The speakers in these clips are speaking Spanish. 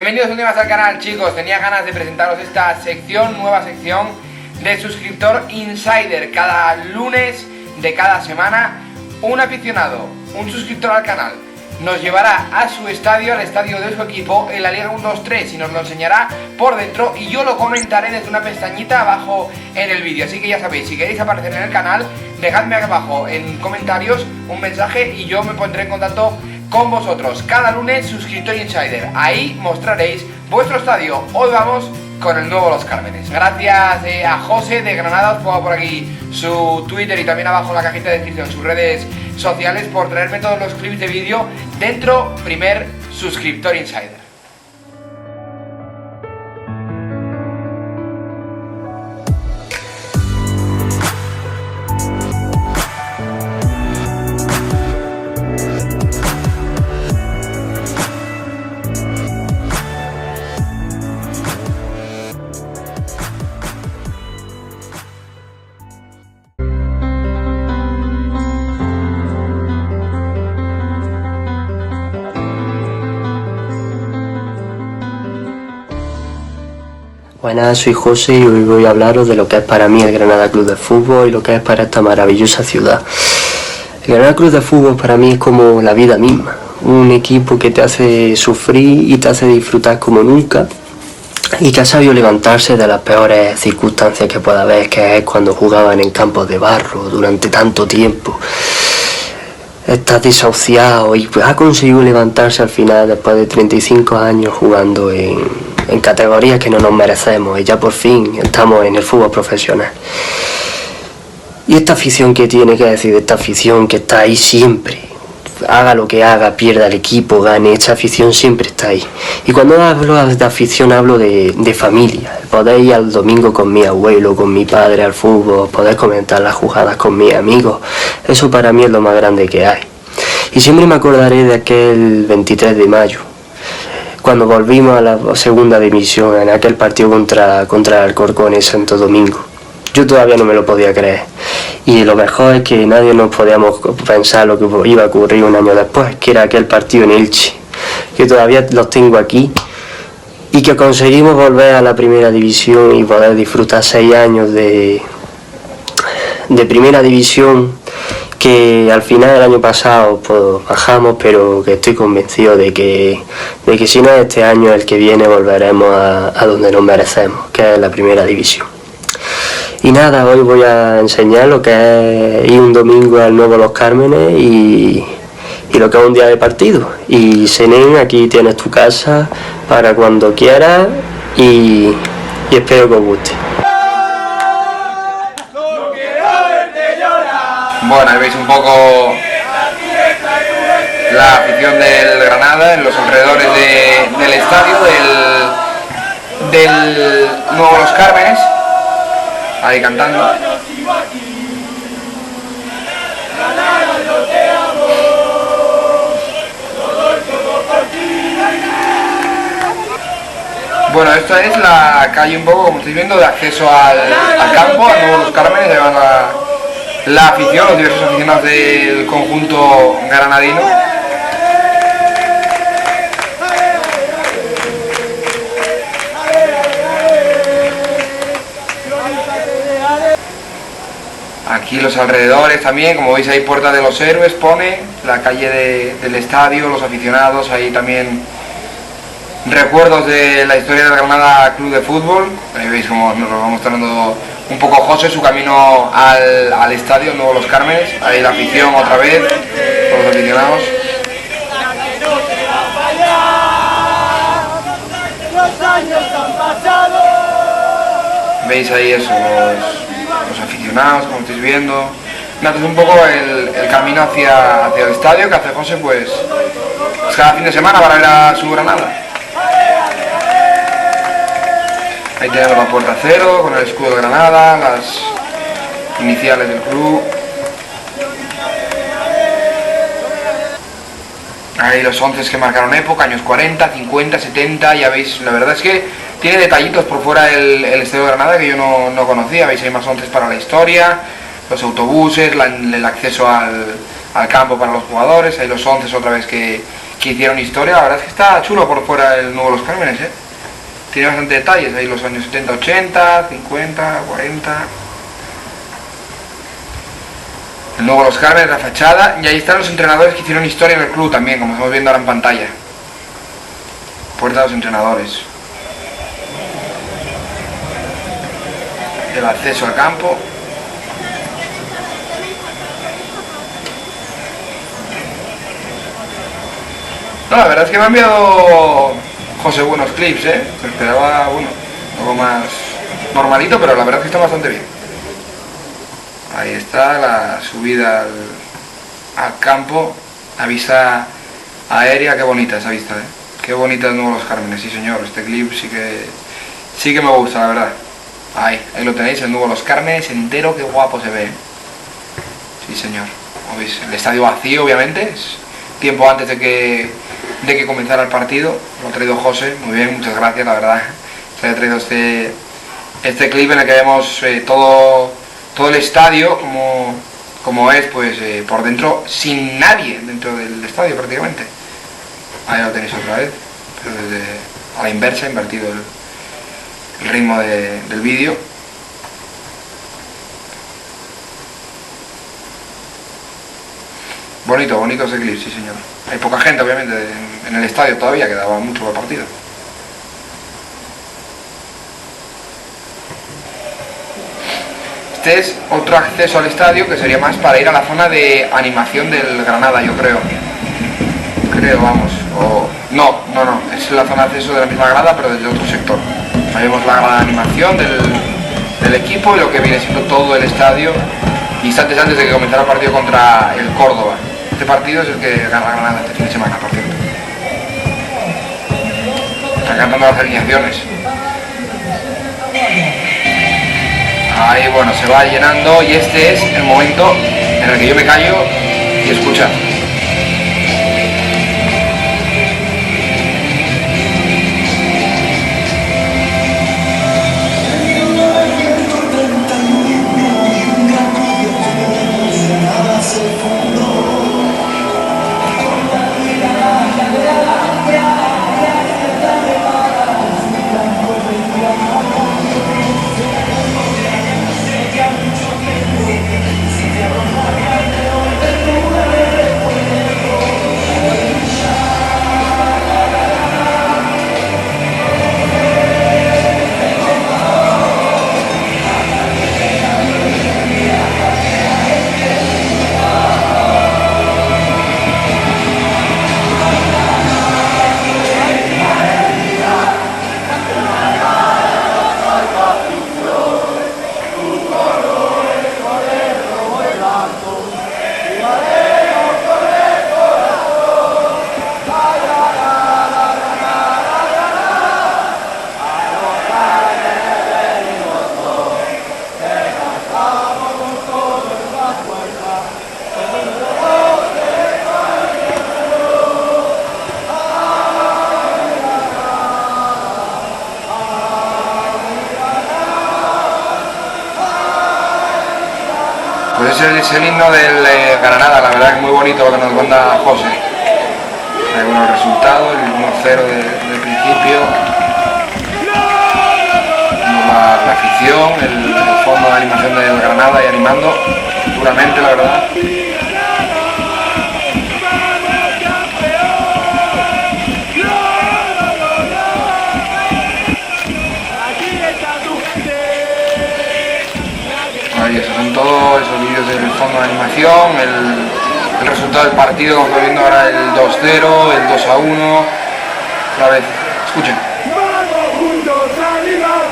Bienvenidos un día más al canal, chicos. Tenía ganas de presentaros esta sección, nueva sección de suscriptor insider. Cada lunes de cada semana, un aficionado, un suscriptor al canal, nos llevará a su estadio, al estadio de su equipo en la Liga 1-2-3 y nos lo enseñará por dentro y yo lo comentaré desde una pestañita abajo en el vídeo. Así que ya sabéis, si queréis aparecer en el canal, dejadme aquí abajo en comentarios un mensaje y yo me pondré en contacto con vosotros. Cada lunes suscriptor insider, ahí mostraréis vuestro estadio. Hoy vamos con el nuevo Los Cármenes. Gracias a José de Granada, os pongo por aquí su Twitter y también abajo en la cajita de descripción sus redes sociales por traerme todos los clips de vídeo dentro primer suscriptor insider. Buenas, soy José y hoy voy a hablaros de lo que es para mí el Granada Club de Fútbol y lo que es para esta maravillosa ciudad. El Granada Club de Fútbol para mí es como la vida misma, un equipo que te hace sufrir y te hace disfrutar como nunca y que ha sabido levantarse de las peores circunstancias que pueda haber, que es cuando jugaban en campos de barro durante tanto tiempo. Estás desahuciado y ha conseguido levantarse al final después de 35 años jugando en categorías que no nos merecemos y ya por fin estamos en el fútbol profesional. Y esta afición que tiene, que decir, esta afición que está ahí siempre, haga lo que haga, pierda el equipo, gane, esta afición siempre está ahí. Y cuando hablo de afición hablo de familia, poder ir al domingo con mi abuelo, con mi padre al fútbol, poder comentar las jugadas con mis amigos, eso para mí es lo más grande que hay. Y siempre me acordaré de aquel 23 de mayo, cuando volvimos a la segunda división en aquel partido contra el Alcorcón en Santo Domingo. Yo todavía no me lo podía creer y lo mejor es que nadie nos podíamos pensar lo que iba a ocurrir un año después, que era aquel partido en Elche, que todavía los tengo aquí y que conseguimos volver a la primera división y poder disfrutar 6 años de primera división, que al final del año pasado pues, bajamos, pero que estoy convencido de que si no es este año, el que viene volveremos a donde nos merecemos, que es la primera división. Y nada, hoy voy a enseñar lo que es ir un domingo al nuevo Los Cármenes y lo que es un día de partido. Y Senén, aquí tienes tu casa para cuando quieras y espero que os guste. Bueno, ahí veis un poco la afición del Granada en los alrededores del estadio del nuevo Los Cármenes, ahí cantando. Bueno, esta es la calle un poco, como estáis viendo, de acceso al campo, al nuevo Los Cármenes. Ahí van la afición, los diversos aficionados del conjunto granadino. Aquí los alrededores también, como veis ahí Puerta de los Héroes pone, la calle del estadio, los aficionados, ahí también recuerdos de la historia del Granada Club de Fútbol. Ahí veis como nos lo va mostrando un poco José, su camino al estadio nuevo Los Cármenes. Ahí la afición otra vez, todos los aficionados. Veis ahí eso, los aficionados, como estáis viendo. Nada, es un poco el camino hacia el estadio que hace José pues cada fin de semana para ver a su Granada. Ahí tenemos la puerta cero con el escudo de Granada, las iniciales del club. Ahí los 11 que marcaron época, años 40, 50, 70, ya veis, la verdad es que tiene detallitos por fuera el estadio de Granada que yo no conocía. Veis, hay más 11 para la historia, los autobuses, el acceso al campo para los jugadores, hay los 11 otra vez que que hicieron historia. La verdad es que está chulo por fuera el nuevo Los Cármenes, ¿eh? Tiene bastante detalles, ahí los años 70, 80, 50, 40. El nuevo Los Cármenes, la fachada, y ahí están los entrenadores que hicieron historia en el club también, como estamos viendo ahora en pantalla. Puerta de los entrenadores. El acceso al campo. No, la verdad es que me ha enviado José buenos clips, me esperaba, bueno, algo más normalito, pero la verdad es que está bastante bien. Ahí está la subida al campo, la vista aérea, qué bonita esa vista, qué bonita el nuevo Los Cármenes, sí señor, este clip sí que me gusta, la verdad. Ahí lo tenéis, el nuevo Los Cármenes entero, qué guapo se ve. Sí señor, como veis, el estadio vacío obviamente, es tiempo antes de que comenzara el partido. Lo ha traído José, muy bien, muchas gracias, la verdad. Se ha traído este clip en el que vemos todo el estadio como es, pues por dentro, sin nadie dentro del estadio prácticamente. Ahí lo tenéis otra vez, pero desde a la inversa, invertido el ritmo del vídeo. Bonito ese clip, sí señor. Hay poca gente obviamente en el estadio todavía, quedaba mucho por partido. Este es otro acceso al estadio que sería más para ir a la zona de animación del Granada, yo creo. Vamos. No, es la zona de acceso de la misma grada, pero desde otro sector. Ahí vemos la grada de animación del equipo y lo que viene siendo todo el estadio, instantes antes de que comenzara el partido contra el Córdoba. Este partido es el que gana Granada este fin de semana, por cierto. Están cantando las alineaciones. Ahí, bueno, se va llenando y este es el momento en el que yo me callo y escucha. Pues ese es el himno del Granada, la verdad que es muy bonito lo que nos manda José. Hay buenos resultados, el 1-0 del principio. La afición, el fondo de animación del Granada y animando duramente, la verdad. Ahí, esos son todos esos vídeos del fondo de animación, el resultado del partido, como estamos viendo ahora, el 2-0, el 2-1. Otra vez, escuchen. Vamos juntos a animar,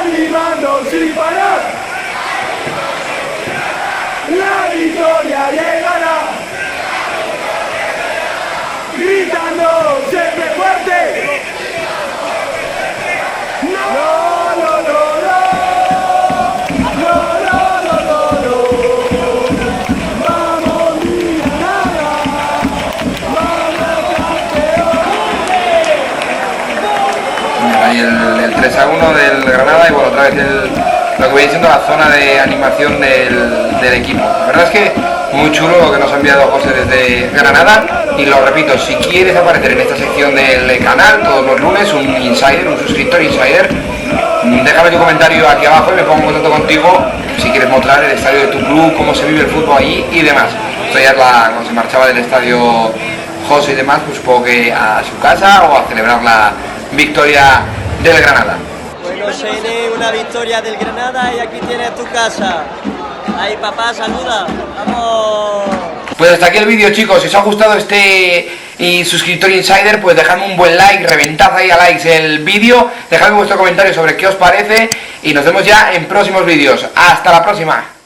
animando sin parar. La victoria llegará, gritando siempre fuerte. Ahí el 3-1 del Granada y bueno, otra vez lo que viene siendo la zona de animación del equipo. La verdad es que muy chulo lo que nos ha enviado José desde Granada. Y lo repito, si quieres aparecer en esta sección del canal todos los lunes, un insider, un suscriptor insider, déjame tu comentario aquí abajo y me pongo en contacto contigo si quieres mostrar el estadio de tu club, cómo se vive el fútbol allí y demás. Esto ya es cuando se marchaba del estadio José y demás, pues supongo que a su casa o a celebrar la victoria del Granada. Bueno, Seine, una victoria del Granada y aquí tienes tu casa. Ahí, papá, saluda. ¡Vamos! Pues hasta aquí el vídeo, chicos. Si os ha gustado este suscriptor insider, pues dejadme un buen like, reventad ahí a likes el vídeo, dejadme vuestro comentario sobre qué os parece y nos vemos ya en próximos vídeos. ¡Hasta la próxima!